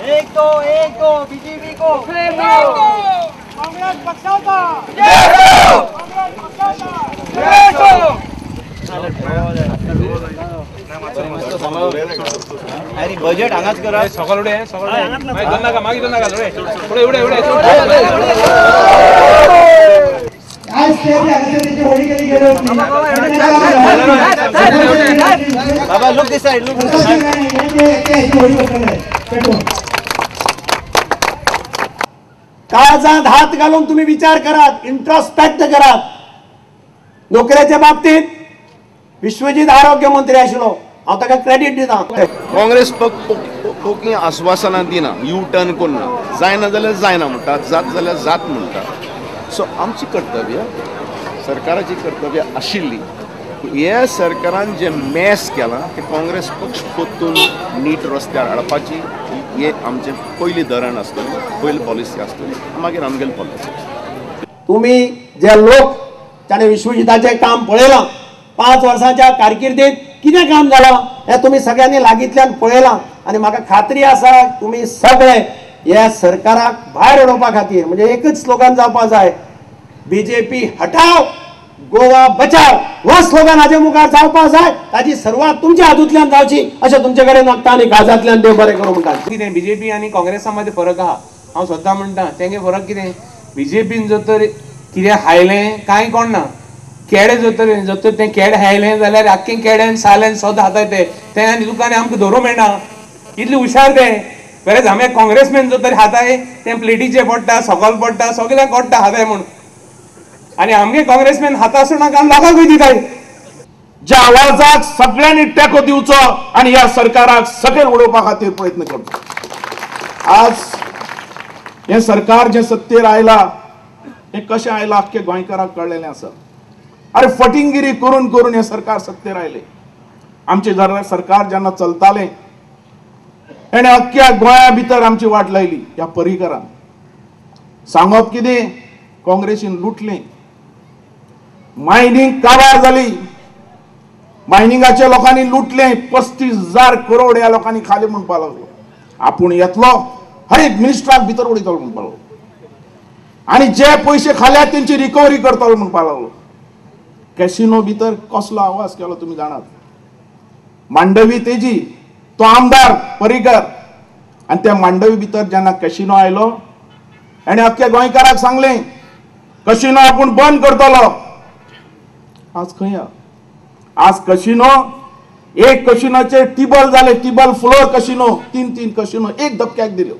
एक दो बीजेपी को कांग्रेस पक्षाचा अरे बजेट हांगाच करा सकाळ उडे मागीर दोन नाका पुढे उडे बाबा लुक दिस साइड काळजात हात घालून तुम्ही विचार करा, इंट्रोस्पेक्ट करा. नोकऱ्याच्या बाबतीत विश्वजीत आरोग्य मंत्री आशिल्लो, हांव ताका क्रेडिट दिता. काँग्रेस पक्की आश्वासनां दिना, यू टर्न करना, जायना जाल्यार जायना म्हणटा, जात जाल्यार जात म्हणटा. सो आमची कर्तव्य, सरकाराची कर्तव्य आशिल्ली. हे सरकारान जे मॅस केलां ते काँग्रेस पक्ष परतून नीट रस्त्यार हाडपाची हे आमचें पयलीं धरण आसतलें, पयली पॉलिसी आसतली, मागीर आमगेली पॉलिसी. तुम्ही जे लोक त्याने विश्वजिताचे काम पळयलां, 5 वर्सांच्या कारकिर्दीत कितें काम जालां हें तुम्ही सगळ्यांनी लागींतल्यान पळयलां. आनी म्हाका खात्री आसा तुम्ही सगळे ह्या सरकाराक भायर उडोवपा खातीर म्हणजे एकच स्लोगन जावपा जाय, बीजेपी हटाव गोवा बचाव. हो स्लोगन हाजे मुखार जावपा जाय. ताची सुरवात तुमच्या हातूंतल्यान जावची अशें तुमचे कडेन मागता आनी काळजांतल्यान देव बरें करूं म्हणटा. कितें बीजेपी आनी काँग्रेसा मदीं फरक आहा, हांव सद्दां म्हणटा तेंगे फरक कितें. बीजेपीन जर तर कितें हायलें कांय कोण ना, केडे जर तर तें केडे हायलें जाल्यार आख्खें केड्यान साल्यान सोद हाताय तें आनी तुका आमकां धरूं मेळना, इतले हुशार ते. बरेंच हांवें काँग्रेसमॅन जर तर हाताय तें प्लेटीचेर पडटा, सकयल पडटा, सगळ्यांक कोट्टा हाताय म्हूण. आनी आमगे काँग्रेसमॅन हाता आसतना काम लोकांकूय दिताय. ज्या आवाजाक सगळ्यांनी टेको दिवचो आणि ह्या सरकाराक सकयल उडोवपा खातीर प्रयत्न करचो. आज हे सरकार जे सत्तेर आयला हे कशें आयला अख्खे गोंयकाराक कळलेलें आसा. अरे फटिंगगिरी करून करून हे सरकार सत्तेर आयले. आमचे सरकार जेन्ना चलतालें हेणे अख्ख्या गोंया भितर आमची वाट लायली. ह्या पर्रीकरान सांगप कितें, काँग्रेसीन लुटलें, मायनिंग काबार जाली, मायनिंगाच्या लोकांनी लुटले, 35,000 करोड ह्या लोकांनी खाली म्हणपा लागलो. आपूण येतलो हर एक मिनिस्टराक भितर उडयतलो म्हणपा लागलो आनी जे पयशे खाल्यात तेंची रिकवरी करतलो म्हणपा लागलो. कॅसिनो भितर कसलो आवाज केलो तुमी जाणात. मांडवी तेजी तो आमदार पर्रीकर आनी त्या मांडवी भितर जेन्ना कॅसिनो आयलो हेणे अख्ख्या गोंयकाराक सांगलें कॅसिनो आपूण बंद करतलो. आज खंय आज कॅसिनो एक कॅसिनोचे टिबल झाले, टिबल फ्लोर कॅसिनो 3 कॅसिनो एक धपक्याक दिल्यो.